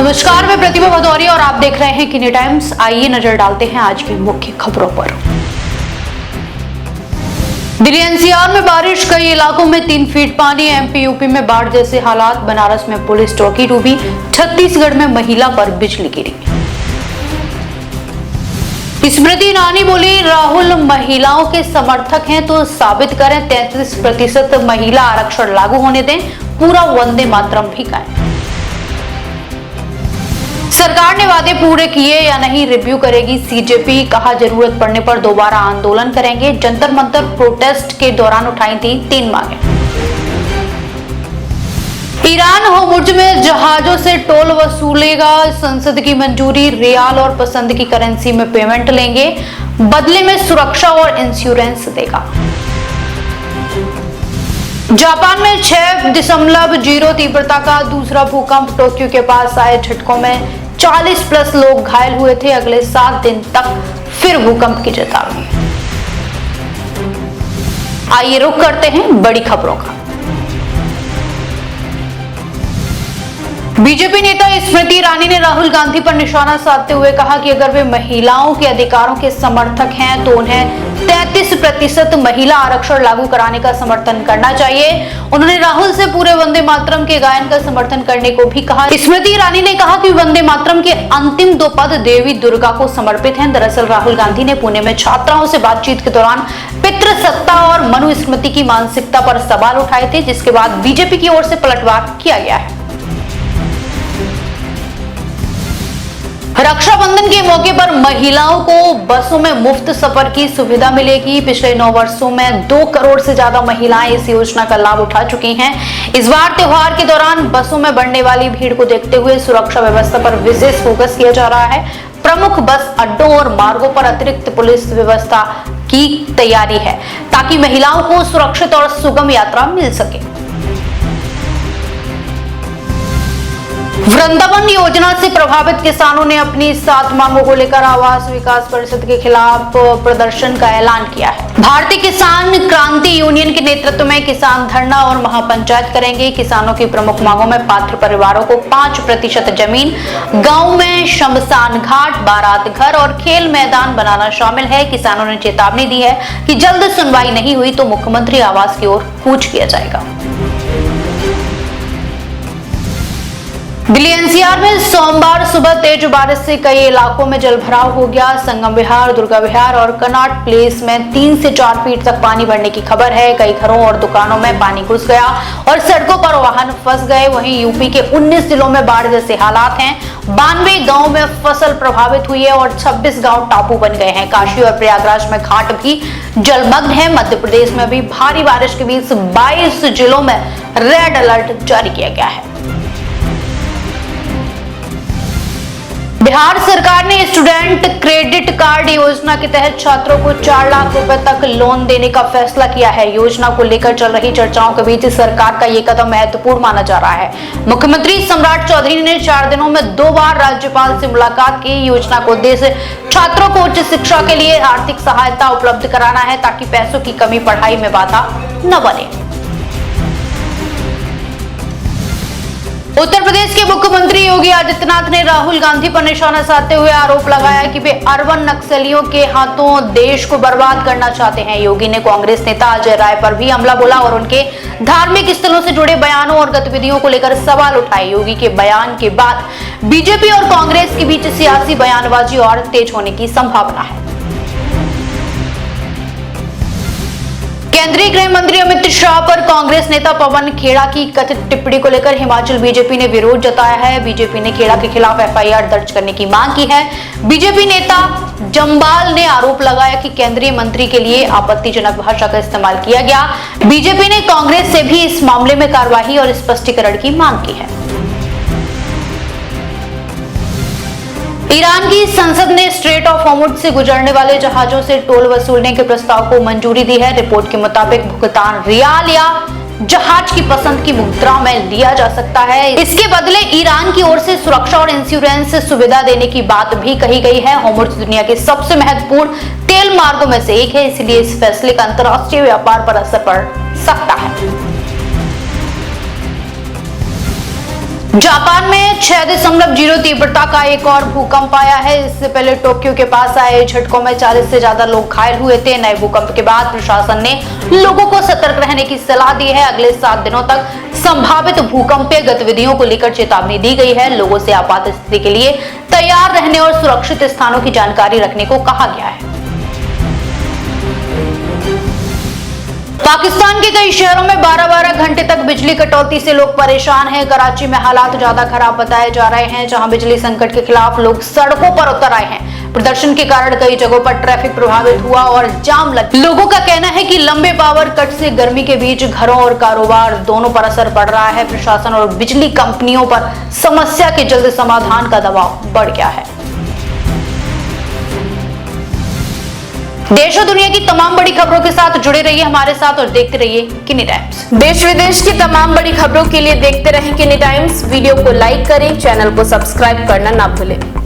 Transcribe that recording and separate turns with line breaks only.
नमस्कार, मैं प्रतिभा भदौरिया और आप देख रहे हैं किनी टाइम्स। आइए नजर डालते हैं आज की मुख्य खबरों पर। दिल्ली एनसीआर में बारिश, कई इलाकों में 3 फीट पानी। एमपी यूपी में बाढ़ जैसे हालात। बनारस में पुलिस चौकी डूबी। छत्तीसगढ़ में महिला पर बिजली गिरी। स्मृति ईरानी बोली, राहुल महिलाओं के समर्थक हैं तो साबित करें। 33% महिला आरक्षण लागू होने दें, पूरा वंदे मातरम भी गाएं। सरकार ने वादे पूरे किए या नहीं, रिव्यू करेगी सीजेपी। कहा जरूरत पड़ने पर दोबारा आंदोलन करेंगे। जंतर मंतर प्रोटेस्ट के दौरान उठाई थी 3 मांगे। ईरान होर्मुज में जहाजों से टोल वसूलेगा। संसद की मंजूरी। रियाल और पसंद की करेंसी में पेमेंट लेंगे, बदले में सुरक्षा और इंश्योरेंस देगा। जापान में 6.0 तीव्रता का दूसरा भूकंप। टोक्यो के पास आए झटकों में 40+ लोग घायल हुए थे। अगले 7 दिन तक फिर भूकंप की चेतावनी। आइए रुख करते हैं बड़ी खबरों का। बीजेपी नेता स्मृति ईरानी ने राहुल गांधी पर निशाना साधते हुए कहा कि अगर वे महिलाओं के अधिकारों के समर्थक हैं तो उन्हें 33% महिला आरक्षण लागू कराने का समर्थन करना चाहिए। उन्होंने राहुल से पूरे वंदे मातरम के गायन का समर्थन करने को भी कहा। स्मृति ईरानी ने कहा कि वंदे मातरम के अंतिम 2 पद देवी दुर्गा को समर्पित हैं। दरअसल राहुल गांधी ने पुणे में छात्राओं से बातचीत के दौरान पितृसत्ता और मनुस्मृति की मानसिकता पर सवाल उठाए थे, जिसके बाद बीजेपी की ओर से पलटवार किया गया है। रक्षाबंधन के मौके पर महिलाओं को बसों में मुफ्त सफर की सुविधा मिलेगी। पिछले 9 वर्षों में 2 करोड़ से ज्यादा महिलाएं इस योजना का लाभ उठा चुकी हैं। इस बार त्योहार के दौरान बसों में बढ़ने वाली भीड़ को देखते हुए सुरक्षा व्यवस्था पर विशेष फोकस किया जा रहा है। प्रमुख बस अड्डों और मार्गों पर अतिरिक्त पुलिस व्यवस्था की तैयारी है ताकि महिलाओं को सुरक्षित और सुगम यात्रा मिल सके। वृंदावन योजना से प्रभावित किसानों ने अपनी 7 मांगों को लेकर आवास विकास परिषद के खिलाफ प्रदर्शन का ऐलान किया है। भारतीय किसान क्रांति यूनियन के नेतृत्व में किसान धरना और महापंचायत करेंगे। किसानों की प्रमुख मांगों में पात्र परिवारों को 5% जमीन, गांव में शमशान घाट, बारात घर और खेल मैदान बनाना शामिल है। किसानों ने चेतावनी दी है कि जल्द सुनवाई नहीं हुई तो मुख्यमंत्री आवास की ओर कूच किया जाएगा। दिल्ली एनसीआर में सोमवार सुबह तेज बारिश से कई इलाकों में जलभराव हो गया। संगम विहार, दुर्गा विहार और कनॉट प्लेस में 3 से 4 फीट तक पानी बढ़ने की खबर है। कई घरों और दुकानों में पानी घुस गया और सड़कों पर वाहन फंस गए। वहीं यूपी के 19 जिलों में बाढ़ जैसे हालात हैं। 92 गांव में फसल प्रभावित हुई है और 26 गांव टापू बन गए हैं। काशी और प्रयागराज में घाट भी जलमग्न है। मध्य प्रदेश में भी भारी बारिश के बीच 22 जिलों में रेड अलर्ट जारी किया गया है। बिहार सरकार ने स्टूडेंट क्रेडिट कार्ड योजना के तहत छात्रों को 4 लाख रुपए तक लोन देने का फैसला किया है। योजना को लेकर चल रही चर्चाओं के बीच सरकार का यह कदम महत्वपूर्ण माना जा रहा है। मुख्यमंत्री सम्राट चौधरी ने 4 दिनों में 2 बार राज्यपाल से मुलाकात की। योजना का उद्देश्य छात्रों को उच्च शिक्षा के लिए आर्थिक सहायता उपलब्ध कराना है ताकि पैसों की कमी पढ़ाई में बाधा न बने। उत्तर प्रदेश के मुख्यमंत्री योगी आदित्यनाथ ने राहुल गांधी पर निशाना साधते हुए आरोप लगाया कि वे अरबन नक्सलियों के हाथों देश को बर्बाद करना चाहते हैं। योगी ने कांग्रेस नेता अजय राय पर भी हमला बोला और उनके धार्मिक स्थलों से जुड़े बयानों और गतिविधियों को लेकर सवाल उठाए। योगी के बयान के बाद बीजेपी और कांग्रेस के बीच सियासी बयानबाजी और तेज होने की संभावना है। केंद्रीय गृह मंत्री अमित शाह पर कांग्रेस नेता पवन खेड़ा की कथित टिप्पणी को लेकर हिमाचल बीजेपी ने विरोध जताया है। बीजेपी ने खेड़ा के खिलाफ एफआईआर दर्ज करने की मांग की है। बीजेपी नेता जम्बाल ने आरोप लगाया कि केंद्रीय मंत्री के लिए आपत्तिजनक भाषा का इस्तेमाल किया गया। बीजेपी ने कांग्रेस से भी इस मामले में कार्रवाई और स्पष्टीकरण की मांग की है। ईरान की संसद ने स्ट्रेट ऑफ हॉर्मुज से गुजरने वाले जहाजों से टोल वसूलने के प्रस्ताव को मंजूरी दी है। रिपोर्ट के मुताबिक भुगतान रियाल या जहाज की पसंद की मुद्रा में लिया जा सकता है। इसके बदले ईरान की ओर से सुरक्षा और इंश्योरेंस सुविधा देने की बात भी कही गई है। हॉर्मुज दुनिया के सबसे महत्वपूर्ण तेल मार्गों में से एक है, इसलिए इस फैसले का अंतर्राष्ट्रीय व्यापार पर असर पड़ सकता है। जापान में 6.0 तीव्रता का एक और भूकंप आया है। इससे पहले टोक्यो के पास आए झटकों में 40 से ज्यादा लोग घायल हुए थे। नए भूकंप के बाद प्रशासन ने लोगों को सतर्क रहने की सलाह दी है। अगले 7 दिनों तक संभावित भूकंपीय गतिविधियों को लेकर चेतावनी दी गई है। लोगों से आपात स्थिति के लिए तैयार रहने और सुरक्षित स्थानों की जानकारी रखने को कहा गया है। पाकिस्तान के कई शहरों में 12-12 घंटे तक बिजली कटौती से लोग परेशान हैं। कराची में हालात ज्यादा खराब बताए जा रहे हैं, जहां बिजली संकट के खिलाफ लोग सड़कों पर उतर आए हैं। प्रदर्शन के कारण कई जगहों पर ट्रैफिक प्रभावित हुआ और जाम लगा। लोगों का कहना है कि लंबे पावर कट से गर्मी के बीच घरों और कारोबार दोनों पर असर पड़ रहा है। प्रशासन और बिजली कंपनियों पर समस्या के जल्द समाधान का दबाव बढ़ गया है। देश और दुनिया की तमाम बड़ी खबरों के साथ जुड़े रहिए हमारे साथ और देखते रहिए किनी टाइम्स।
देश विदेश की तमाम बड़ी खबरों के लिए देखते रहें किनी टाइम्स। वीडियो को लाइक करें, चैनल को सब्सक्राइब करना ना भूलें।